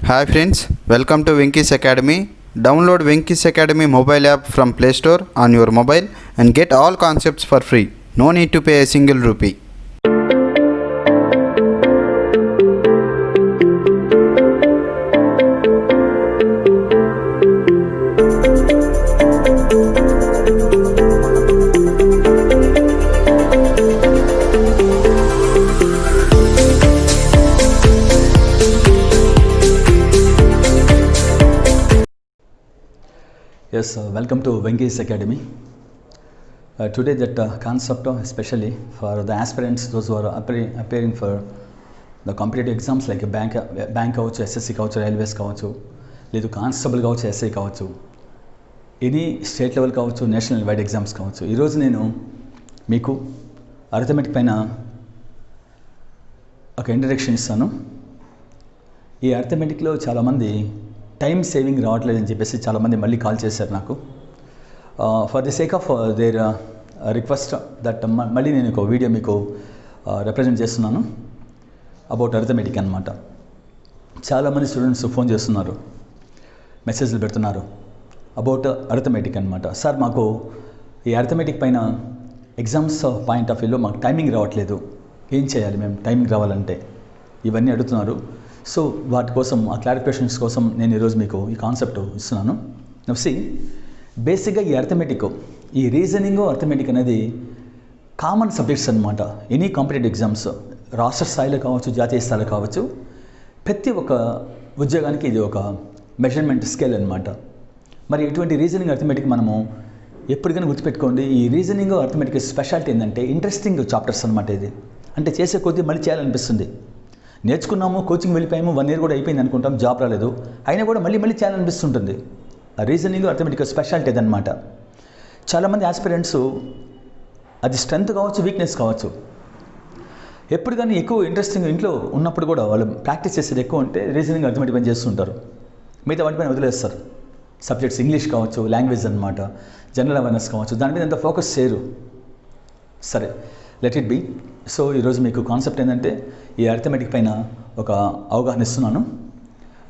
Hi friends, welcome to Winkies Academy. Download Winkies Academy mobile app from Play Store on your mobile and get all concepts for free. No need to pay a single rupee. Yes, welcome to Winkies Academy. Today that concept, especially for the aspirants, those who are appearing for the competitive exams like bank కావచ్చు, SSC కావచ్చు, railways కావచ్చు, లేదు constable కావచ్చు, SI కావచ్చు, any state level కావచ్చు, national wide exams కావచ్చు. ఈరోజు నేను మీకు అర్థమెటిక్ పైన ఒక ఇంట్రడక్షన్ ఇస్తాను. ఈ అర్థమెటిక్లో చాలామంది టైం సేవింగ్ రావట్లేదని చెప్పేసి చాలామంది మళ్ళీ కాల్ చేశారు నాకు. For the sake of their request that మళ్ళీ నేను ఒక వీడియో మీకు రిప్రజెంట్ చేస్తున్నాను అబౌట్ అర్థమెటిక్ అనమాట. చాలామంది స్టూడెంట్స్ ఫోన్ చేస్తున్నారు, మెసేజ్లు పెడుతున్నారు అబౌట్ అర్థమెటిక్ అనమాట. సార్ మాకు ఈ అర్థమెటిక్ పైన ఎగ్జామ్స్ పాయింట్ ఆఫ్ వ్యూలో మాకు టైమింగ్ రావట్లేదు, ఏం చేయాలి మేము టైమింగ్ రావాలంటే, ఇవన్నీ అడుగుతున్నారు. సో వాటి కోసం ఆ క్లారిఫికేషన్స్ కోసం నేను ఈరోజు మీకు ఈ కాన్సెప్ట్ ఇస్తున్నాను. నవ్సి బేసిక్గా ఈ అర్థమెటిక్, ఈ రీజనింగ్ అర్థమెటిక్ అనేది కామన్ సబ్జెక్ట్స్ అనమాట. ఎనీ కాంపిటేటివ్ ఎగ్జామ్స్ రాష్ట్ర స్థాయిలో కావచ్చు, జాతీయ స్థాయిలో కావచ్చు, ప్రతి ఒక్క ఉద్యోగానికి ఇది ఒక మెజర్మెంట్ స్కేల్ అనమాట. మరి ఇటువంటి రీజనింగ్ అర్థమెటిక్ మనము ఎప్పటికైనా గుర్తుపెట్టుకోండి. ఈ రీజనింగ్ అర్థమెటిక్ స్పెషాలిటీ ఏంటంటే ఇంట్రెస్టింగ్ చాప్టర్స్ అనమాట. ఇది అంటే చేసే కొద్దీ మళ్ళీ చేయాలనిపిస్తుంది. నేర్చుకున్నాము, కోచింగ్ వెళ్ళిపోయాము, 1 year కూడా అయిపోయింది అనుకుంటాం, జాబ్ రాలేదు, అయినా కూడా మళ్ళీ చేయాలనిపిస్తుంటుంది. ఆ రీజనింగ్ అర్థమెటిక్ స్పెషాలిటీ అదనమాట. చాలామంది ఆస్పిరెంట్స్ అది స్ట్రెంత్ కావచ్చు, వీక్నెస్ కావచ్చు, ఎప్పుడు కానీ ఎక్కువ ఇంట్రెస్టింగ్ ఇంట్లో ఉన్నప్పుడు కూడా వాళ్ళు ప్రాక్టీస్ చేసేది ఎక్కువ ఉంటే రీజనింగ్ అర్థమెటిక్ పని చేస్తుంటారు, మిగతా వాటిపైన వదిలేస్తారు. సబ్జెక్ట్స్ ఇంగ్లీష్ కావచ్చు, లాంగ్వేజ్ అనమాట, జనరల్ అవేర్నెస్ కావచ్చు, దాని మీద అంత ఫోకస్ చేయరు. సరే, లెట్ ఇట్ బీ. సో ఈరోజు మీకు కాన్సెప్ట్ ఏంటంటే ఈ అర్థమెటిక్ పైన ఒక అవగాహన ఇస్తున్నాను.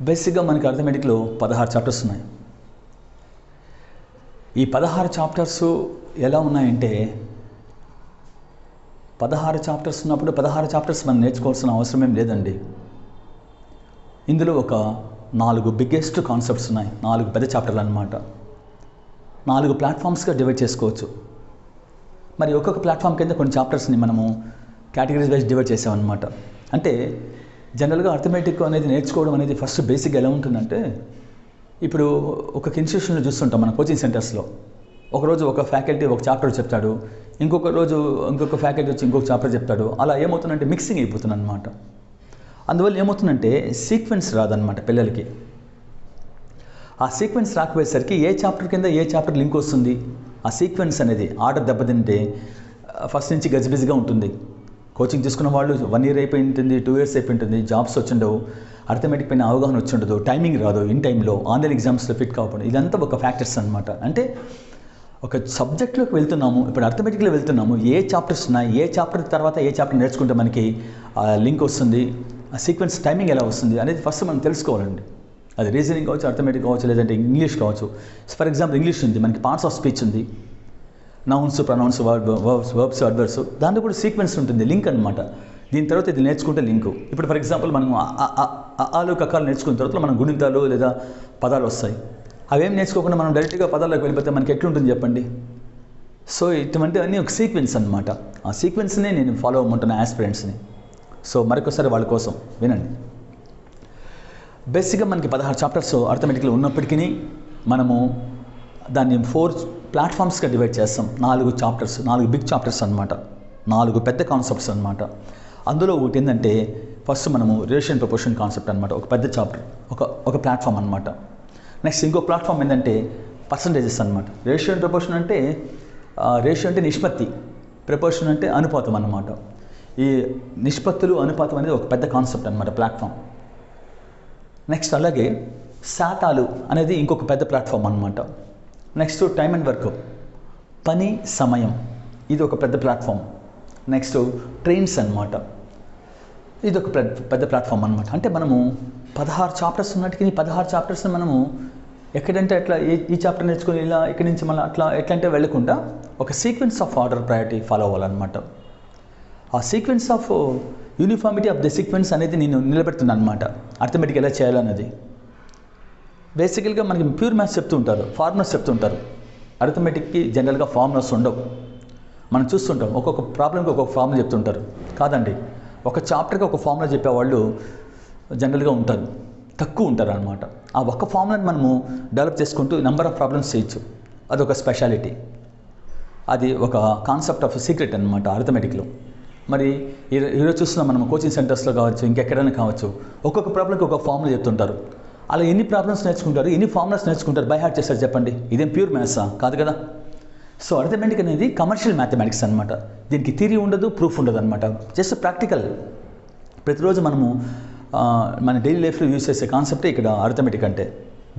బేసిక్గా మనకి అర్థమెటిక్లో 16 చాప్టర్స్ ఉన్నాయి. ఈ 16 చాప్టర్స్ ఎలా ఉన్నాయంటే, 16 చాప్టర్స్ ఉన్నప్పుడు 16 చాప్టర్స్ మనం నేర్చుకోవాల్సిన అవసరం ఏం లేదండి. ఇందులో ఒక 4 బిగ్గెస్ట్ కాన్సెప్ట్స్ ఉన్నాయి, 4 పెద్ద చాప్టర్లు అనమాట. 4 ప్లాట్ఫామ్స్గా డివైడ్ చేసుకోవచ్చు. మరి ఒక్కొక్క ప్లాట్ఫామ్ కింద కొన్ని చాప్టర్స్ని మనము కేటగిరీస్ వైజ్ డివైడ్ చేసామన్నమాట. అంటే జనరల్గా అర్థమెటిక్ అనేది నేర్చుకోవడం అనేది ఫస్ట్ బేసిక్గా ఎలా ఉంటుందంటే, ఇప్పుడు ఒక ఇన్స్టిట్యూషన్లో చూస్తుంటాం మన కోచింగ్ సెంటర్స్లో. ఒకరోజు ఒక ఫ్యాకల్టీ ఒక చాప్టర్ చెప్తాడు, ఇంకొక రోజు ఇంకొక ఫ్యాకల్టీ వచ్చి ఇంకొక చాప్టర్ చెప్తాడు. అలా ఏమవుతుందంటే మిక్సింగ్ అయిపోతుంది అనమాట. అందువల్ల ఏమవుతుందంటే సీక్వెన్స్ రాదనమాట పిల్లలకి. ఆ సీక్వెన్స్ రాకపోయేసరికి ఏ చాప్టర్ కింద ఏ చాప్టర్ లింక్ వస్తుంది, ఆ సీక్వెన్స్ అనేది ఆర్డర్ దెబ్బతింటే ఫస్ట్ నుంచి గజిబిజిగా ఉంటుంది. కోచింగ్ తీసుకున్న వాళ్ళు 1 year అయిపోయి ఉంటుంది, 2 years అయిపోయి ఉంటుంది, జాబ్స్ వచ్చిండవు, అర్థమెటిక్ పైన అవగాహన వచ్చి ఉండదు, టైమింగ్ రాదు, ఇన్ టైంలో ఆన్లైన్ ఎగ్జామ్స్లో ఫిట్ కావడం, ఇదంతా ఒక ఫ్యాక్టర్స్ అనమాట. అంటే ఒక సబ్జెక్ట్లోకి వెళ్తున్నాము, ఇప్పుడు అర్థమెటిక్లో వెళ్తున్నాము, ఏ చాప్టర్స్ ఉన్నాయి, ఏ చాప్టర్ తర్వాత ఏ చాప్టర్ నేర్చుకుంటే మనకి లింక్ వస్తుంది, ఆ సీక్వెన్స్ టైమింగ్ ఎలా వస్తుంది అనేది ఫస్ట్ మనం తెలుసుకోవాలండి. అది రీజనింగ్ కావచ్చు, అర్థమెటిక్ కావచ్చు, లేదంటే ఇంగ్లీష్ కావచ్చు. ఫర్ ఎగ్జాంపుల్ ఇంగ్లీష్ ఉంది, మనకి పార్ట్స్ ఆఫ్ స్పీచ్ ఉంది, నౌన్స్, ప్రొనౌన్స్, వర్బ్స్, అడ్వర్బ్స్, దాంట్లో కూడా సీక్వెన్స్ ఉంటుంది, లింక్ అనమాట. దీని తర్వాత ఇది నేర్చుకుంటే లింకు. ఇప్పుడు ఫర్ ఎగ్జాంపుల్ మనం ఆలు కకాలు నేర్చుకున్న తర్వాత మనం గుణితాలు లేదా పదాలు వస్తాయి. అవేం నేర్చుకోకుండా మనం డైరెక్ట్గా పదాల్లోకి వెళ్ళిపోతే మనకి ఎట్లుంటుంది చెప్పండి. సో ఇటువంటివన్నీ ఒక సీక్వెన్స్ అనమాట. ఆ సీక్వెన్స్ని నేను ఫాలో అవ్వమంటున్నా ఆస్పిరెంట్స్ని. సో మరొకసారి వాళ్ళ కోసం వినండి. బేసిక్గా మనకి 16 చాప్టర్స్ అర్థమెటిక్లో ఉన్నప్పటికీ మనము దాన్ని 4 ప్లాట్ఫామ్స్గా డివైడ్ చేస్తాం. 4 చాప్టర్స్, 4 బిగ్ చాప్టర్స్ అనమాట, 4 పెద్ద కాన్సెప్ట్స్ అనమాట. అందులో ఒకటి ఏంటంటే ఫస్ట్ మనము రేషియో అండ్ ప్రపోర్షన్ కాన్సెప్ట్ అనమాట, ఒక పెద్ద చాప్టర్, ఒక ప్లాట్ఫామ్ అనమాట. నెక్స్ట్ ఇంకో ప్లాట్ఫామ్ ఏంటంటే పర్సంటేజెస్ అనమాట. రేషియో అండ్ ప్రపోర్షన్ అంటే రేషియో అంటే నిష్పత్తి, ప్రపోర్షన్ అంటే అనుపాతం అనమాట. ఈ నిష్పత్తులు, అనుపాతం అనేది ఒక పెద్ద కాన్సెప్ట్ అనమాట, ప్లాట్ఫామ్. నెక్స్ట్ అలాగే శాతాలు అనేది ఇంకొక పెద్ద ప్లాట్ఫామ్ అనమాట. నెక్స్ట్ టైమ్ అండ్ వర్క్, పని సమయం, ఇది ఒక పెద్ద ప్లాట్ఫామ్. నెక్స్ట్ ట్రైన్స్ అనమాట, ఇది ఒక పెద్ద ప్లాట్ఫామ్ అనమాట. అంటే మనము 16 చాప్టర్స్ ఉన్నట్టుకి ఈ 16 చాప్టర్స్ని మనము ఎక్కడంటే అట్లా ఈ చాప్టర్ నేర్చుకొని ఇలా ఇక్కడి నుంచి మళ్ళీ అట్లా ఎట్లంటే వెళ్ళకుండా ఒక sequence of order priority follow అవ్వాలన్నమాట. ఆ sequence of uniformity of the sequence అనేది నేను నిలబెడుతున్నాను అనమాట. అర్థమెటిక్ ఎలా చేయాలన్నది బేసికల్గా మనకి ప్యూర్ మ్యాథ్స్ చెప్తూ ఉంటారు, ఫార్ములాస్ చెప్తూ ఉంటారు. అర్థమెటిక్కి జనరల్గా ఫార్ములాస్ ఉండవు. మనం చూస్తుంటాం ఒక్కొక్క ప్రాబ్లంకి ఒక్కొక్క ఫార్ములా చెప్తుంటారు. కాదండి, ఒక చాప్టర్కి ఒక ఫార్ములా చెప్పేవాళ్ళు జనరల్గా ఉంటారు, తక్కువ ఉంటారు అనమాట. ఆ ఒక్క ఫార్ములాని మనము డెవలప్ చేసుకుంటూ నెంబర్ ఆఫ్ ప్రాబ్లమ్స్ చేయొచ్చు. అదొక స్పెషాలిటీ, అది ఒక కాన్సెప్ట్ ఆఫ్ సీక్రెట్ అనమాట అర్థమెటిక్లో. మరి ఈరోజు చూస్తున్నాం మనం కోచింగ్ సెంటర్స్లో కావచ్చు, ఇంకెక్కడైనా కావచ్చు, ఒక్కొక్క ప్రాబ్లంకి ఒక్కొక్క ఫార్ములా చెప్తుంటారు. అలా ఎన్ని ప్రాబ్లమ్స్ నేర్చుకుంటారు, ఎన్ని ఫార్ములాస్ నేర్చుకుంటారు, బై హార్ట్ చేస్తారు చెప్పండి? ఇదేం ప్యూర్ మ్యాథ్సా? కాదు కదా. సో అర్థమెటిక్ అనేది కమర్షియల్ మ్యాథమెటిక్స్ అనమాట. దీనికి థియరీ ఉండదు, ప్రూఫ్ ఉండదు అనమాట. Just practical. ప్రతిరోజు మనము మన డైలీ లైఫ్లో యూజ్ చేసే కాన్సెప్టే ఇక్కడ అర్థమెటిక్ అంటే.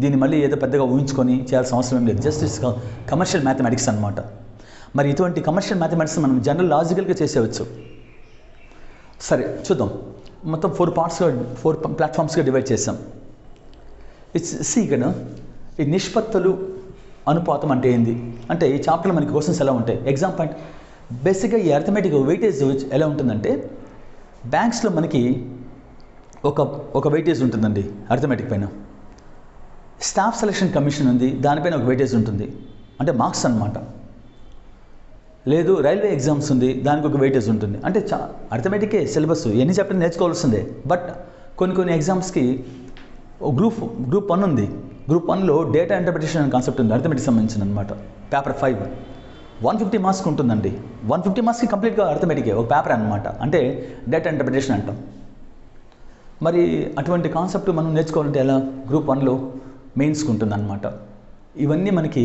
దీన్ని మళ్ళీ ఏదో పెద్దగా ఊహించుకొని చేయాల్సిన అవసరం ఏం లేదు. జస్ట్ కమర్షియల్ మ్యాథమెటిక్స్ అనమాట. మరి ఇటువంటి కమర్షియల్ మ్యాథమెటిక్స్ మనం జనరల్ లాజికల్గా చేసేవచ్చు. సరే చూద్దాం. మొత్తం 4 ప్లాట్ఫామ్స్గా డివైడ్ చేసాం. ఇక్కడ ఈ నిష్పత్తులు అనుపాతం అంటే ఏంది అంటే ఈ చాప్టర్లో మనకి క్వశ్చన్స్ ఎలా ఉంటాయి. ఎగ్జామ్ పాయింట్ బేసిక్గా ఈ అర్థమెటిక్ వెయిటేజ్ ఎలా ఉంటుందంటే, బ్యాంక్స్లో మనకి ఒక వెయిటేజ్ ఉంటుందండి అర్థమెటిక్ పైన. స్టాఫ్ సెలక్షన్ కమిషన్ ఉంది, దానిపైన ఒక వెయిటేజ్ ఉంటుంది, అంటే మార్క్స్ అనమాట. లేదు రైల్వే ఎగ్జామ్స్ ఉంది, దానికి ఒక వెయిటేజ్ ఉంటుంది. అంటే అర్థమెటికే సిలబస్ ఎన్ని చాప్టర్ నేర్చుకోవాల్సిందే. బట్ కొన్ని ఎగ్జామ్స్కి గ్రూప్ 1 ఉంది. గ్రూప్ 1లో డేటా ఇంటర్ప్రిటేషన్ అనే కాన్సెప్ట్ ఉంది అర్థమెటిక్ సంబంధించిన అనమాట. పేపర్ 5 150 మార్క్స్కి ఉంటుందండి. 150 మార్క్స్కి కంప్లీట్గా అర్థమెటికే ఒక పేపర్ అనమాట. అంటే డేటా ఇంటర్ప్రిటేషన్ అంటాం. మరి అటువంటి కాన్సెప్ట్ మనం నేర్చుకోవాలంటే ఎలా? గ్రూప్ 1లో మెయిన్స్కి ఉంటుంది అనమాట. ఇవన్నీ మనకి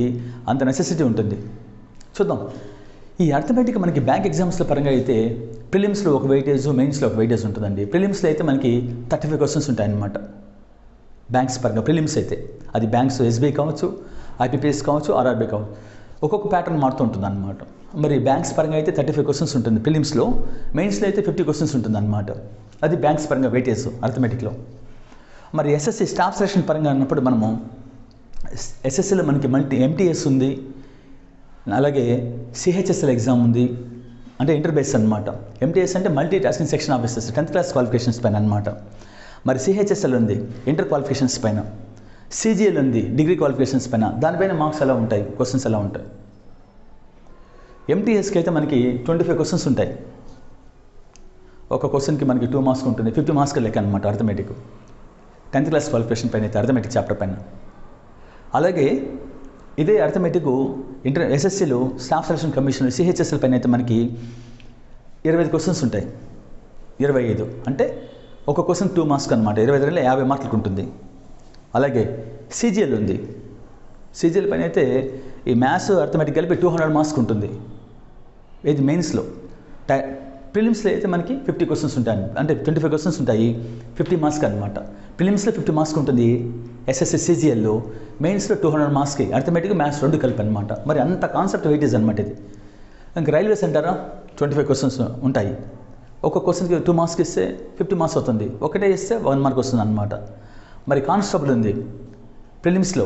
అంత నెసెసిటీ ఉంటుంది. చూద్దాం. ఈ అర్థమెటిక్ మనకి బ్యాంక్ ఎగ్జామ్స్ల పరంగా అయితే ప్రిలిమ్స్లో ఒక వెయిటేజ్, మెయిన్స్లో ఒక వెయిటేజ్ ఉంటుందండి. ప్రిలిమ్స్లో అయితే మనకి 35 క్వశ్చన్స్ ఉంటాయన్నమాట. బ్యాంక్స్ పరంగా ప్రిలిమ్స్ అయితే అది బ్యాంక్స్ ఎస్బీఐ కావచ్చు, ఐపీపీఎస్ కావచ్చు, ఆర్ఆర్బీ కావచ్చు, ఒక్కొక్క ప్యాటర్న్ మారుతూ ఉంటుంది అనమాట. మరి బ్యాంక్స్ పరంగా అయితే 35 క్వశ్చన్స్ ఉంటుంది ప్రిలిమ్స్లో, మెయిన్స్లో అయితే 50 క్వశ్చన్స్ ఉంటుంది అనమాట. అది బ్యాంక్స్ పరంగా వెయిటేజ్ అర్థమెటిక్లో. మరి ఎస్ఎస్సి స్టాఫ్ సెలక్షన్ పరంగా అన్నప్పుడు మనము ఎస్ఎస్సిలో మనకి ఎంటీఎస్ ఉంది, అలాగే సిహెచ్ఎస్ఎల్ ఎగ్జామ్ ఉంది, అంటే ఇంటర్ బేస్ అనమాట. ఎంటీఎస్ అంటే multi tasking section officers 10th class qualifications పైన అనమాట. మరి సిహెచ్ఎస్ఎల్ ఉంది ఇంటర్ క్వాలిఫికేషన్స్ పైన. సిజిఎల్ ఉంది డిగ్రీ క్వాలిఫికేషన్స్ పైన. దానిపైన మార్క్స్ ఎలా ఉంటాయి, క్వశ్చన్స్ ఎలా ఉంటాయి. ఎంటీఎస్కి అయితే మనకి 25 క్వశ్చన్స్ ఉంటాయి. ఒక క్వశ్చన్కి మనకి 2 మార్క్స్ ఉంటుంది, 50 మార్క్స్ లెక్క అనమాట అర్థమెటిక్. 10th క్లాస్ క్వాలిఫికేషన్ పైన అయితే అర్థమెటిక్ చాప్టర్ పైన. అలాగే ఇదే అర్థమెటిక్ ఎస్ఎస్సిలో స్టాఫ్ సెలక్షన్ కమిషన్ సిహెచ్ఎస్ఎల్ పైన అయితే మనకి 25 క్వశ్చన్స్ ఉంటాయి. 25 అంటే ఒక క్వశ్చన్ 2 మార్క్స్ అనమాట. 25 50 మార్కులకు ఉంటుంది. అలాగే సిజిఎల్ ఉంది. సిజిఎల్ పైన అయితే ఈ మ్యాథ్స్ అర్థమెటిక్ కలిపి 200 మార్క్స్ ఉంటుంది. ఇది మెయిన్స్లో. ప్రిలిమ్స్లో అయితే మనకి 50 క్వశ్చన్స్ ఉంటాయి, అంటే 25 క్వశ్చన్స్ ఉంటాయి, 50 మార్క్స్కి అనమాట. ప్రిలిమ్స్లో 50 మార్క్స్ ఉంటుంది ఎస్ఎస్సి సిజిఎల్లో, మెయిన్స్లో 200 మార్క్స్కి అర్థమెటిక్ మ్యాథ్స్ 2 కలిపి అనమాట. మరి అంత కాన్సెప్ట్ వెయిటేజ్ అనమాట ఇది. ఇంకా రైల్వేస్ అంటారా 25 క్వశ్చన్స్ ఉంటాయి. ఒక క్వశ్చన్కి 2 మార్క్స్కి ఇస్తే 50 మార్క్స్ అవుతుంది, ఒకటే ఇస్తే 1 మార్క్ వస్తుంది అనమాట. మరి కానిస్టేబుల్ ఉంది ప్రిలిమ్స్లో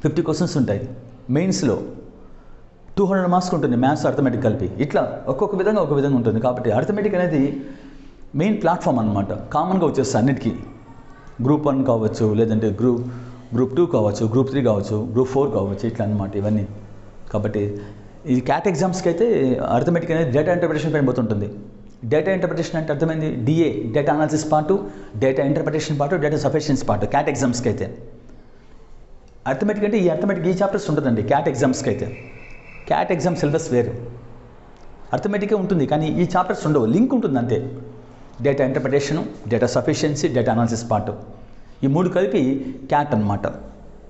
50 క్వశ్చన్స్ ఉంటాయి, మెయిన్స్లో 200 మార్క్స్కి ఉంటుంది మ్యాథ్స్ అర్థమెటిక్ కలిపి. ఇట్లా ఒక్కొక్క విధంగా ఉంటుంది. కాబట్టి అర్థమెటిక్ అనేది మెయిన్ ప్లాట్ఫామ్ అనమాట. కామన్గా వచ్చేస్తుంది అన్నిటికీ. గ్రూప్ 1 కావచ్చు, లేదంటే గ్రూప్ 2 కావచ్చు, గ్రూప్ 3 కావచ్చు, గ్రూప్ 4 కావచ్చు, ఇట్లా అనమాట ఇవన్నీ. కాబట్టి ఇది క్యాట్ ఎగ్జామ్స్కి అయితే అర్థమెటిక్ అనేది డేటా ఇంటర్ప్రిటేషన్ పైన పోతుంటుంది. డేటా ఇంటర్ప్రిటేషన్ అంటే అర్థమైంది DA, data analysis part, data interpretation part, data sufficiency part CAT ఎగ్జామ్స్కి అయితే. అర్థమెటిక్ అంటే ఈ చాప్టర్స్ ఉంటుందండి క్యాట్ ఎగ్జామ్స్కి అయితే. క్యాట్ ఎగ్జామ్ సిలబస్ వేరు, అర్థమెటికే ఉంటుంది, కానీ ఈ చాప్టర్స్ ఉండవు. లింక్ ఉంటుంది అంతే. Data interpretation, data sufficiency, data analysis part, ఈ 3 కలిపి క్యాట్ అనమాట.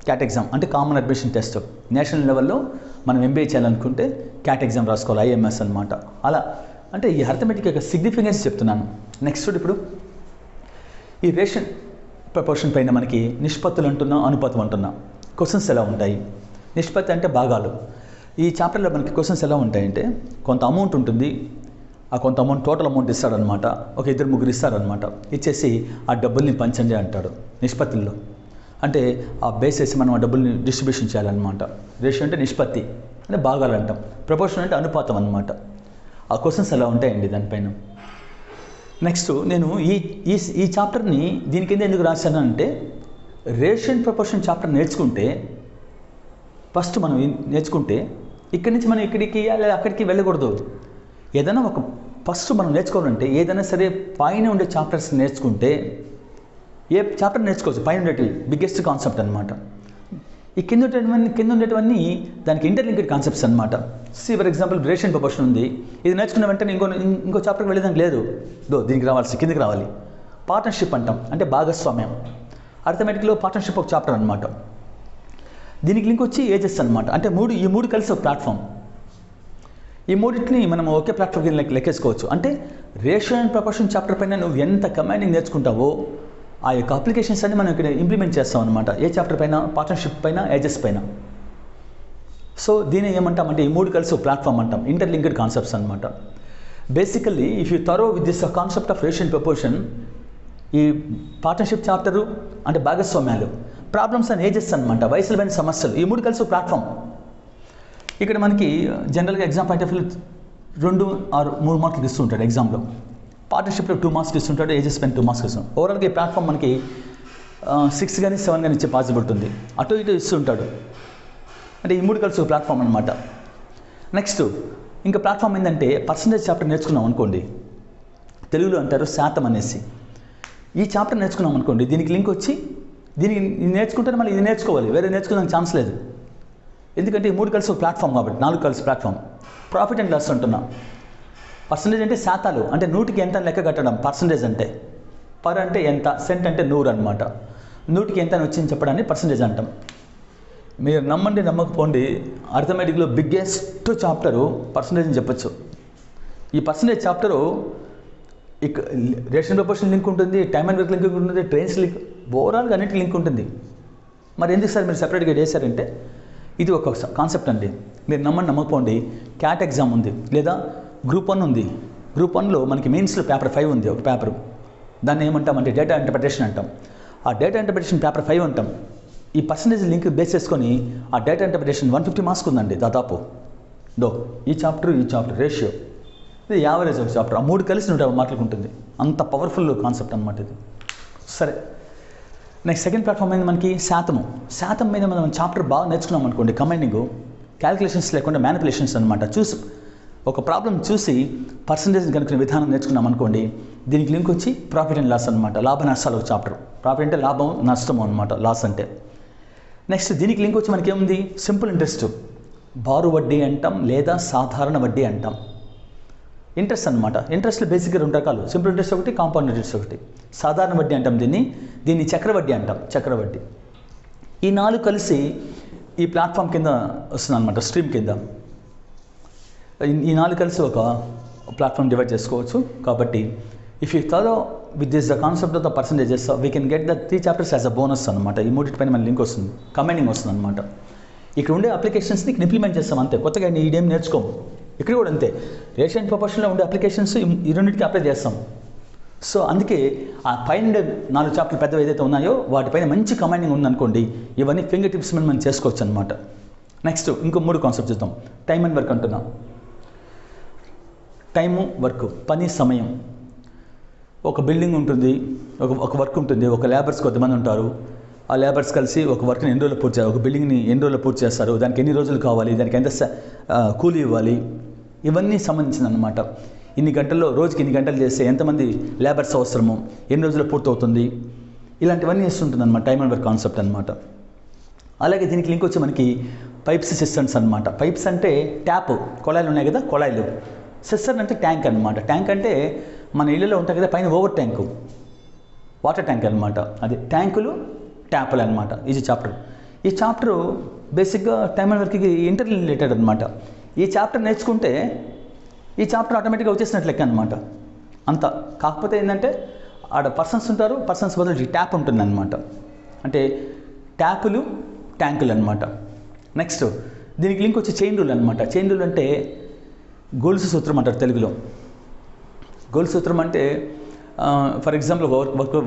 క్యాట్ ఎగ్జామ్ అంటే కామన్ అడ్మిషన్ టెస్ట్. నేషనల్ లెవెల్లో మనం ఎంబీఏ చేయాలనుకుంటే క్యాట్ ఎగ్జామ్ రాసుకోవాలి, ఐఎంఎస్ అనమాట. అలా అంటే ఈ అర్థమెటిక్ యొక్క సిగ్నిఫికెన్స్ చెప్తున్నాను. నెక్స్ట్ ఇప్పుడు ఈ రేషన్ ప్రపోర్షన్ పైన మనకి నిష్పత్తులు అంటున్నా, అనుపాతం అంటున్నా, క్వశ్చన్స్ ఎలా ఉంటాయి. నిష్పత్తి అంటే భాగాలు. ఈ చాప్టర్లో మనకి క్వశ్చన్స్ ఎలా ఉంటాయంటే, కొంత అమౌంట్ ఉంటుంది, ఆ కొంత అమౌంట్ టోటల్ అమౌంట్ ఇస్తాడనమాట. ఒక 2-3 ఇస్తారనమాట. ఇచ్చేసి ఆ డబ్బుల్ని పంచండి అంటాడు నిష్పత్తుల్లో. అంటే ఆ బేస్ వేసి మనం ఆ డబ్బుల్ని డిస్ట్రిబ్యూషన్ చేయాలన్నమాట. రేషియో అంటే నిష్పత్తి అంటే భాగాలు అంటాం. ప్రపోర్షన్ అంటే అనుపాతం అనమాట. ఆ క్వశ్చన్స్ అలా ఉంటాయండి దానిపైన. నెక్స్ట్ నేను ఈ చాప్టర్ని దీని కింద ఎందుకు రాశాను అంటే, రేషియో అండ్ ప్రపోర్షన్ చాప్టర్ నేర్చుకుంటే ఫస్ట్ మనం నేర్చుకుంటే ఇక్కడి నుంచి మనం ఇక్కడికి లేదా అక్కడికి వెళ్ళకూడదు. ఏదైనా ఒక ఫస్ట్ మనం నేర్చుకోవాలంటే ఏదైనా సరే పైన ఉండే చాప్టర్స్ నేర్చుకుంటే ఏ చాప్టర్ నేర్చుకోవచ్చు. పైన ఉండేటివి బిగ్గెస్ట్ కాన్సెప్ట్ అనమాట. ఈ కింద ఉండేటివన్నీ దానికి ఇంటర్లింక్డ్ కాన్సెప్ట్స్ అనమాట. For example ratio and proportion ఉంది. ఇది నేర్చుకున్న వెంటనే ఇంకో చాప్టర్కి వెళ్ళేదానికి లేదు. దీనికి కిందికి రావాలి. పార్ట్నర్షిప్ అంటాం, అంటే భాగస్వామ్యం. అర్థమెటిక్లో పార్ట్నర్షిప్ ఒక చాప్టర్ అనమాట. దీనికి లింక్ వచ్చి ఏజెస్ అనమాట. అంటే ఈ మూడు కలిసి ఒక ప్లాట్ఫామ్. ఈ మూడింటిని మనం ఒకే ప్లాట్ఫామ్ కింద లెక్కేసుకోవచ్చు. అంటే రేషియో అండ్ ప్రపోర్షన్ చాప్టర్ పైన నువ్వు ఎంత కమాండింగ్ నేర్చుకుంటావో ఆ యొక్క అప్లికేషన్స్ అన్ని మనం ఇక్కడ ఇంప్లిమెంట్ చేస్తాం అనమాట. ఏ చాప్టర్ పైన? పార్ట్నర్షిప్ పైన, ఏజెస్ పైన. సో దీన్ని ఏమంటామంటే ఈ మూడు కలిసి ఒక ప్లాట్ఫామ్ అంటాం. ఇంటర్లింక్డ్ కాన్సెప్ట్స్ అనమాట. Basically if you thorough with this concept of ratio and proportion, ఈ పార్ట్నర్షిప్ చాప్టరు అంటే భాగస్వామ్యాలు, ప్రాబ్లమ్స్ అండ్ ఏజెస్ అనమాట, వయసులమైన సమస్యలు, ఈ మూడు కలిసి ప్లాట్ఫామ్. ఇక్కడ మనకి జనరల్గా exam point of view 2 or 3 మార్కులు ఇస్తుంటాడు ఎగ్జామ్లో. పార్ట్నర్షిప్లో 2 మార్క్స్ ఇస్తుంటాడు, ఏజెస్ పైన 2 మార్క్స్ ఇస్తుంటాడు. ఓవరాల్గా ఈ ప్లాట్ఫామ్ మనకి 6 కానీ 7 కానీ ఇచ్చే పాసిబిలిటీ ఉంది. అటు ఇటు ఇస్తుంటాడు. అంటే ఈ మూడు కలిసి ప్లాట్ఫామ్ అనమాట. నెక్స్ట్ ఇంకా ప్లాట్ఫామ్ ఏంటంటే పర్సంటేజ్ చాప్టర్ నేర్చుకున్నాం అనుకోండి. తెలుగులో అంటారు శాతం అనేసి. ఈ చాప్టర్ నేర్చుకున్నాం అనుకోండి, దీనికి లింక్ వచ్చి దీనికి నేర్చుకుంటే మళ్ళీ ఇది నేర్చుకోవాలి. వేరే నేర్చుకోవడానికి ఛాన్స్ లేదు. ఎందుకంటే ఈ మూడు కలిసి ఒక ప్లాట్ఫామ్ కాబట్టి, 4 కలిసి ప్లాట్ఫామ్. ప్రాఫిట్ అండ్ లాస్ అంటున్నాం. పర్సంటేజ్ అంటే శాతాలు, అంటే 100కి ఎంత లెక్క కట్టడం పర్సంటేజ్ అంటే. పర్ అంటే ఎంత, సెంట్ అంటే 100 అనమాట. 100కి ఎంత అని వచ్చింది చెప్పడాన్ని పర్సంటేజ్ అంటాం. మీరు నమ్మండి నమ్మకపోండి, అర్థమెటిక్లో బిగ్గెస్ట్ చాప్టరు పర్సంటేజ్ అని చెప్పచ్చు. ఈ percentage chapter ratio proportion link ఉంటుంది, టైమ్ అండ్ వర్క్ లింక్ ఉంటుంది, ట్రైన్స్ లింక్, ఓవరాల్గా అన్నిటికీ లింక్ ఉంటుంది. మరి ఎందుకు సార్ మీరు సెపరేట్గా చేశారంటే ఇది ఒక కాన్సెప్ట్ అండి. మీరు నమ్మకపోండి, క్యాట్ ఎగ్జామ్ ఉంది, లేదా గ్రూప్ 1 ఉంది. గ్రూప్ 1లో మనకి మెయిన్స్లో పేపర్ 5 ఉంది, ఒక పేపరు. దాన్ని ఏమంటామంటే డేటా ఇంటర్ప్రిటేషన్ అంటాం. ఆ డేటా ఇంటర్ప్రిటేషన్ పేపర్ 5 అంటాం. ఈ పర్సంటేజ్ లింక్ బేస్ చేసుకొని ఆ డేటా ఇంటర్ప్రిటేషన్ 150 మార్క్స్ ఉందండి దాదాపు. ఈ చాప్టర్ రేషియో, ఇది యావరేజ్ ఒక చాప్టర్. ఆ మూడు కలిసి 150 మార్కులకు ఉంటుంది. అంత పవర్ఫుల్ కాన్సెప్ట్ అనమాట ఇది. సరే, నెక్స్ట్ సెకండ్ ప్లాట్ఫామ్ ఏంది మనకి శాతం మీద మనం చాప్టర్ బాగా నేర్చుకున్నాం అనుకోండి. కమాండింగ్, క్యాలిక్యులేషన్స్ లేకుండా మ్యానిపులేషన్స్ అనమాట. ఒక ప్రాబ్లం చూసి పర్సంటేజ్ కనుక్కునే విధానం నేర్చుకున్నాం అనుకోండి. దీనికి లింక్ వచ్చి ప్రాఫిట్ అండ్ లాస్ అనమాట. లాభ నష్టాలు ఒక చాప్టర్. ప్రాఫిట్ అంటే లాభం, నష్టం అనమాట, లాస్ అంటే. నెక్స్ట్ దీనికి లింక్ వచ్చి మనకి ఏముంది? సింపుల్ ఇంట్రెస్ట్, బారు వడ్డీ అంటాం, లేదా సాధారణ వడ్డీ అంటాం. ఇంట్రెస్ట్ అనమాట. ఇంట్రెస్ట్లో బేసిక్గా 2 రకాలు, సింపుల్ ఇంట్రెస్ట్ ఒకటి, కాంపౌండ్ ఇంట్రెస్ట్ ఒకటి. సాధారణ వడ్డీ అంటాం దీన్ని చక్రవడ్డీ అంటాం, చక్రవడ్డీ. ఈ 4 కలిసి ఈ ప్లాట్ఫామ్ కింద వస్తుంది అనమాట, స్ట్రీమ్ కింద. ఈ 4 కలిసి ఒక ప్లాట్ఫామ్ డివైడ్ చేసుకోవచ్చు. కాబట్టి if you thorough with this the concept of the percentages, we can get the 3 chapters as a bonus అనమాట. ఈ మూడింటిపైన మన లింక్ వస్తుంది, కమాండింగ్ వస్తుంది అనమాట. ఇక్కడ ఉండే అప్లికేషన్స్ని ఇంప్లిమెంట్ చేస్తాం అంతే. కొత్తగా ఇదేం నేర్చుకోము. ఇక్కడ కూడా అంతే. రేషియో అండ్ ప్రపోర్షన్లో ఉండే అప్లికేషన్స్ ఈ రెండింటికి అప్లై చేస్తాం. సో అందుకే ఆ పైన 4 చాప్టర్లు పెద్దవి ఏదైతే ఉన్నాయో వాటిపైన మంచి కమాండింగ్ ఉందనుకోండి, ఇవన్నీ ఫింగర్ టిప్స్ మీద మనం చేసుకోవచ్చు అనమాట. నెక్స్ట్ ఇంకో 3 కాన్సెప్ట్ చూద్దాం. టైమ్ అండ్ వర్క్ అంటున్నాం. టైము, వర్క్, పని, సమయం. ఒక బిల్డింగ్ ఉంటుంది, ఒక వర్క్ ఉంటుంది, ఒక లేబర్స్ కొంతమంది ఉంటారు. ఆ లేబర్స్ కలిసి ఒక వర్క్ని ఎన్ని రోజులు పూర్తి చేయాలి, ఒక బిల్డింగ్ని ఎన్ని రోజులు పూర్తి చేస్తారు, దానికి ఎన్ని రోజులు కావాలి, దానికి ఎంత కూలీ ఇవ్వాలి, ఇవన్నీ సంబంధించింది అనమాట. ఇన్ని గంటల్లో, రోజుకి ఇన్ని గంటలు చేస్తే ఎంతమంది లేబర్స్ అవసరము, ఎన్ని రోజులు పూర్తవుతుంది, ఇలాంటివన్నీ ఇస్తుంటుంది అనమాట. టైమ్ అండ్ వర్క్ కాన్సెప్ట్ అనమాట. అలాగే దీనికి లింక్ వచ్చి మనకి పైప్స్, సిస్టమ్స్ అనమాట. పైప్స్ అంటే ట్యాప్, కొళాయిలు ఉన్నాయి కదా, కొళాయిలు. సిస్టమ్ అంటే ట్యాంక్ అనమాట. ట్యాంక్ అంటే మన ఇళ్ళలో ఉంటాయి కదా పైన ఓవర్ ట్యాంకు, వాటర్ ట్యాంక్ అనమాట. అది ట్యాంకులు, ట్యాపులు అనమాట. ఇది చాప్టర్. ఈ చాప్టరు బేసిక్గా టైమ్ అండ్ వర్క్కి ఇంటర్ రిలేటెడ్ అనమాట. ఈ చాప్టర్ నేర్చుకుంటే ఈ చాప్టర్ ఆటోమేటిక్గా వచ్చేసినట్లు లెక్క అనమాట. అంత కాకపోతే ఏంటంటే ఆడ పర్సన్స్ ఉంటారు, పర్సన్స్ బదులు ట్యాప్ ఉంటుంది అనమాట. అంటే ట్యాపులు, ట్యాంకులు అనమాట. నెక్స్ట్ దీనికి లింక్ వచ్చి చైన్ రూల్ అనమాట. చైన్ రూల్ అంటే గొలుసు సూత్రం అంటారు తెలుగులో. గోల్ సూత్రం అంటే ఫర్ ఎగ్జాంపుల్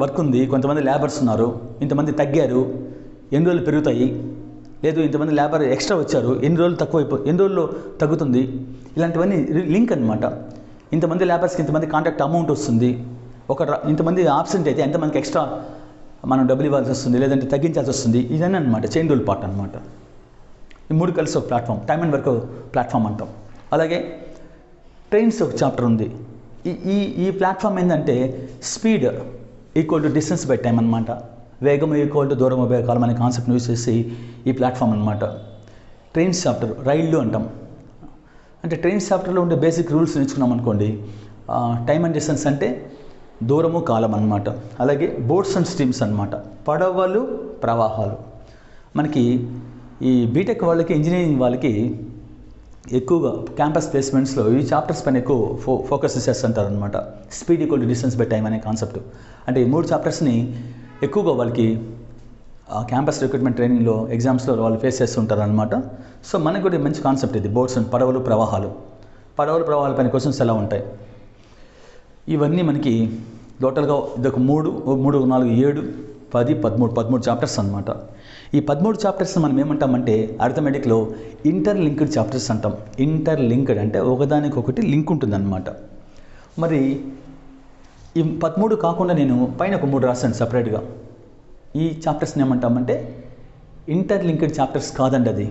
వర్క్ ఉంది, కొంతమంది లేబర్స్ ఉన్నారు, ఇంతమంది తగ్గారు, ఎన్ని రోజులు పెరుగుతాయి, లేదు ఇంతమంది లేబర్ ఎక్స్ట్రా వచ్చారు, ఎన్ని రోజుల్లో తగ్గుతుంది, ఇలాంటివన్నీ లింక్ అనమాట. ఇంతమంది లేబర్స్కి ఇంతమంది కాంట్రాక్ట్ అమౌంట్ వస్తుంది, ఇంతమంది ఆబ్సెంట్ అయితే ఎంతమందికి ఎక్స్ట్రా మనం డబ్బులు ఇవ్వాల్సి వస్తుంది, లేదంటే తగ్గించాల్సి వస్తుంది, ఇదన్నీ అనమాట చైన్ రూల్ పార్ట్ అనమాట. ఈ 3 కలిసి ఒక platform, time and work platform అంటాం. అలాగే ట్రైన్స్ ఒక చాప్టర్ ఉంది. ఈ ప్లాట్ఫామ్ ఏంటంటే speed equal to distance by time అనమాట. వేగం ఈక్వల్ టు దూరం బై కాలం అనే కాన్సెప్ట్ని యూజ్ చేసి ఈ ప్లాట్ఫామ్ అనమాట. ట్రైన్స్ చాప్టర్, రైళ్ళు అంటాం. అంటే ట్రైన్స్ చాప్టర్లో ఉండే బేసిక్ రూల్స్ నేర్చుకున్నాం అనుకోండి. టైమ్ అండ్ డిస్టెన్స్ అంటే దూరము కాలం అనమాట. అలాగే బోట్స్ అండ్ స్ట్రీమ్స్ అనమాట, పడవలు ప్రవాహాలు. మనకి ఈ బీటెక్ వాళ్ళకి, ఇంజనీరింగ్ వాళ్ళకి ఎక్కువగా క్యాంపస్ ప్లేస్మెంట్స్లో ఈ చాప్టర్స్ పైన ఎక్కువ ఫోకస్ చేస్తుంటారు అనమాట. Speed equal to distance by time అనే కాన్సెప్ట్. అంటే ఈ 3 చాప్టర్స్ని ఎక్కువగా వాళ్ళకి క్యాంపస్ రిక్రూట్మెంట్ ట్రైనింగ్లో, ఎగ్జామ్స్లో వాళ్ళు ఫేస్ చేస్తుంటారు అనమాట. సో మనకు కూడా మంచి కాన్సెప్ట్ ఇది, బోట్స్ అండ్ పడవలు ప్రవాహాలు. పడవలు ప్రవాహాల పైన క్వశ్చన్స్ ఎలా ఉంటాయి, ఇవన్నీ మనకి టోటల్గా ఇదొక 3, 4, 7, 10, 13 చాప్టర్స్ అనమాట. ఈ 13 చాప్టర్స్ మనం ఏమంటామంటే అర్థమెటిక్లో ఇంటర్లింక్డ్ చాప్టర్స్ అంటాం. ఇంటర్లింక్డ్ అంటే ఒకదానికొకటి లింక్ ఉంటుందన్నమాట. మరి ఈ 13 కాకుండా నేను పైన ఒక 3 రాశాను సపరేట్గా. ఈ చాప్టర్స్ని ఏమంటామంటే ఇంటర్లింక్డ్ చాప్టర్స్ కాదండి, అది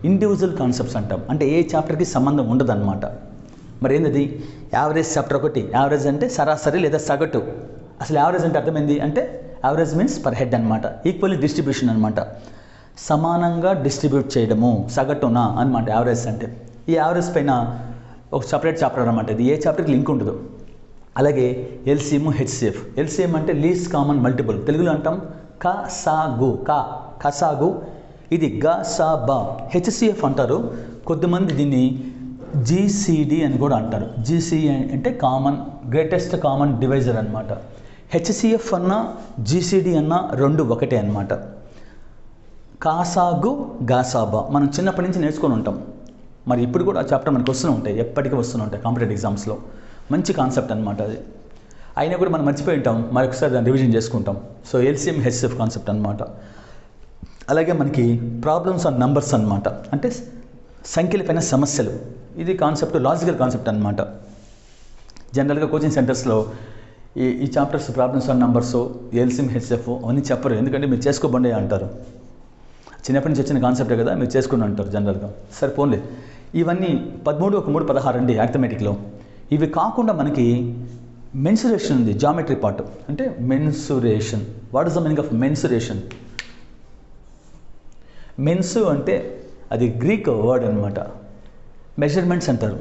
ఇండివిజువల్ కాన్సెప్ట్స్ అంటాం. అంటే ఏ చాప్టర్కి సంబంధం ఉండదన్నమాట. మరి ఏంటది? యావరేజ్ చాప్టర్ ఒకటి. యావరేజ్ అంటే సరాసరి లేదా సగటు. అసలు యావరేజ్ అంటే అర్థమైంది అంటే యావరేజ్ మీన్స్ పర్ హెడ్ అనమాట. ఈక్వల్లీ డిస్ట్రిబ్యూషన్ అనమాట, సమానంగా డిస్ట్రిబ్యూట్ చేయడము, సగటున అనమాట యావరేజ్ అంటే. ఈ యావరేజ్ పైన ఒక సపరేట్ చాప్టర్ అనమాట. ఇది ఏ చాప్టర్కి లింక్ ఉండదు. అలాగే ఎల్సిఎం, హెచ్సిఎఫ్. ఎల్సిఎం అంటే లీస్ట్ కామన్ మల్టిపుల్, తెలుగులో అంటాం కసాగు, కసాగు. ఇది గసాబా. హెచ్సిఎఫ్ అంటారు, కొద్దిమంది దీన్ని జీసీడీ అని కూడా అంటారు. జీసీడీ అంటే గ్రేటెస్ట్ కామన్ డివైజర్ అనమాట. హెచ్సిఎఫ్ అన్న జీసీడీ అన్న 2 ఒకటే అనమాట. కాసాగు, గాసాబా మనం చిన్నప్పటి నుంచి నేర్చుకొని ఉంటాం. మరి ఇప్పుడు కూడా ఆ చాప్టర్ మనకు వస్తూనే ఉంటాయి, ఎప్పటికీ వస్తూనే ఉంటాయి కాంపిటేటివ్ ఎగ్జామ్స్లో. మంచి కాన్సెప్ట్ అనమాట అది. అయినా కూడా మనం మర్చిపోయి ఉంటాం, మరొకసారి దాన్ని రివిజన్ చేసుకుంటాం. సో ఎల్సిఎం, హెచ్సిఎఫ్ కాన్సెప్ట్ అనమాట. అలాగే మనకి ప్రాబ్లమ్స్ ఆన్ నంబర్స్ అనమాట, అంటే సంఖ్యల పైన సమస్యలు. ఇది కాన్సెప్ట్, లాజికల్ కాన్సెప్ట్ అనమాట. జనరల్గా కోచింగ్ సెంటర్స్లో ఈ chapters problems on numbers, LCM, HCF అవన్నీ చెప్పరు, ఎందుకంటే మీరు చేసుకోబండే అంటారు. చిన్నప్పటి నుంచి వచ్చిన కాన్సెప్టే కదా, మీరు చేసుకుని అంటారు జనరల్గా. సరే పోన్లే. ఇవన్నీ 13, 3, 16 అండి అర్థమెటిక్లో. ఇవి కాకుండా మనకి మెన్సురేషన్ ఉంది, జామెట్రీ పార్ట్. అంటే mensuration, what is the meaning of mensuration? మెన్సు అంటే అది గ్రీక్ వర్డ్ అనమాట, మెజర్మెంట్స్ అంటారు.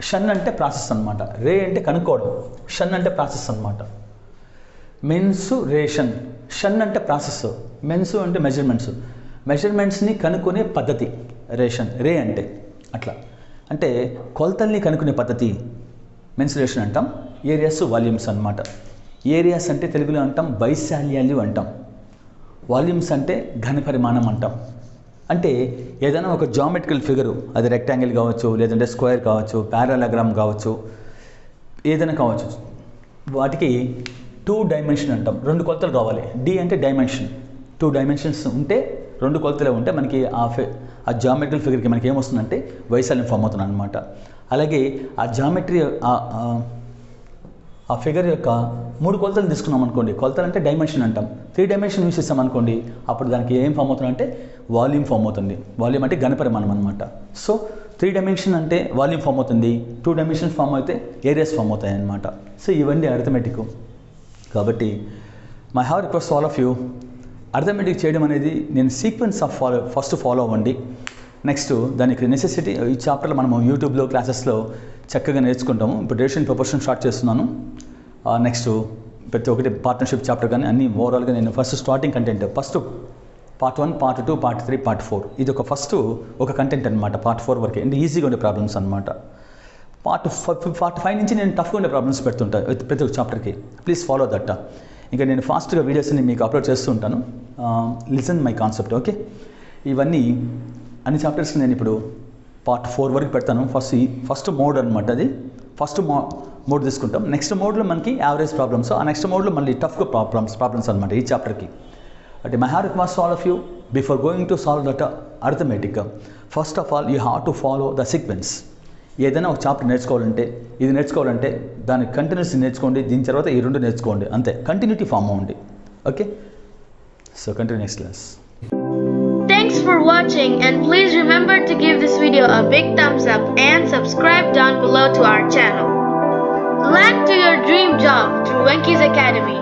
షన్ అంటే ప్రాసెస్ అనమాట, రే అంటే కనుక్కోవడం, షన్ అంటే ప్రాసెస్ అనమాట. మెన్సురేషన్, షన్ అంటే ప్రాసెస్, మెన్సు అంటే మెజర్మెంట్స్ని కనుక్కునే పద్ధతి రేషన్, రే అంటే అట్లా. అంటే కొలతల్ని కనుక్కునే పద్ధతి మెన్సురేషన్ అంటాం. ఏరియాస్, వాల్యూమ్స్ అనమాట. ఏరియాస్ అంటే తెలుగులో అంటాం వైశాల్యాలు అంటాం. వాల్యూమ్స్ అంటే ఘన పరిమాణం అంటాం. అంటే ఏదైనా ఒక జామెట్రికల్ ఫిగరు, అది రెక్టాంగిల్ కావచ్చు, లేదంటే స్క్వేర్ కావచ్చు, పారాలగ్రామ్ కావచ్చు, ఏదైనా కావచ్చు, వాటికి 2 డైమెన్షన్ అంటాం. 2 కొలతలు కావాలి. డి అంటే డైమెన్షన్. 2 డైమెన్షన్స్ ఉంటే, 2 కొలతలే ఉంటే మనకి ఆ జామెట్రికల్ ఫిగర్కి మనకి ఏమొస్తుందంటే వైశాల్యం ఫామ్ అవుతుంది అనమాట. అలాగే ఆ జామెట్రీ ఆ ఫిగర్ యొక్క 3 కొలతలు తీసుకున్నాం అనుకోండి, కొలతలు అంటే డైమెన్షన్ అంటాం. 3 డైమెన్షన్ యూస్ చేస్తాం అనుకోండి, అప్పుడు దానికి ఏం ఫామ్ అవుతుందంటే వాల్యూమ్ ఫామ్ అవుతుంది. వాల్యూమ్ అంటే ఘనపరిమాణం అనమాట. సో 3 డైమెన్షన్ అంటే వాల్యూమ్ ఫామ్ అవుతుంది, 2 డైమెన్షన్ ఫామ్ అయితే ఏరియాస్ ఫామ్ అవుతాయి అనమాట. సో ఇవన్నీ అర్థమెటిక్. కాబట్టి my have request all of you, arithmetic చేయడం అనేది నేను సీక్వెన్స్ ఆఫ్ ఫస్ట్ ఫాలో అవ్వండి. నెక్స్ట్ దానికి నెసెసిటీ, ఈ చాప్టర్లో మనము యూట్యూబ్లో క్లాసెస్లో చక్కగా నేర్చుకుంటాము. ఇప్పుడు రేషన్ ప్రపోర్షన్ స్టార్ట్ చేస్తున్నాను. నెక్స్ట్ ప్రతి ఒక్కటి పార్ట్నర్షిప్ చాప్టర్ కానీ అన్నీ ఓవరాల్గా నేను first starting content, first part 1, part 2, part 3, part 4, ఇది ఒక కంటెంట్ అనమాట. పార్ట్ 4 వరకే అంటే ఈజీగా ఉండే ప్రాబ్లమ్స్ అనమాట. పార్ట్ 5 నుంచి నేను టఫ్గా ఉండే ప్రాబ్లమ్స్ పెడుతుంటాను ప్రతి ఒక్క చాప్టర్కి. Please follow that. ఇంకా నేను ఫాస్ట్గా వీడియోస్ని మీకు అప్లోడ్ చేస్తూ ఉంటాను. Listen my concept, okay? ఇవన్నీ అన్ని చాప్టర్స్కి నేను ఇప్పుడు పార్ట్ 4 వరకు పెడతాను. ఫస్ట్ మోడ్ అనమాట, అది ఫస్ట్ మోడ్ తీసుకుంటాం. నెక్స్ట్ మోడ్లో మనకి యావరేజ్ ప్రాబ్లమ్స్, ఆ నెక్స్ట్ మోడ్లో మళ్ళీ టఫ్గా ప్రాబ్లమ్స్ అనమాట ఈ చాప్టర్కి. అంటే my have request all of you before going to solve that arithmetic, first of all you have to follow the sequence. ఏదైనా ఒక చాప్టర్ నేర్చుకోవాలంటే, ఇది నేర్చుకోవాలంటే దాన్ని కంటిన్యూస్ నేర్చుకోండి, దీని తర్వాత ఈ రెండు నేర్చుకోండి, అంతే కంటిన్యూటీ ఫామ్ అవ్వండి. Okay, so continue next class. Thanks for watching, and please remember to give this video a big thumbs up and subscribe down below to our channel. Land to your dream job through Wenky's Academy.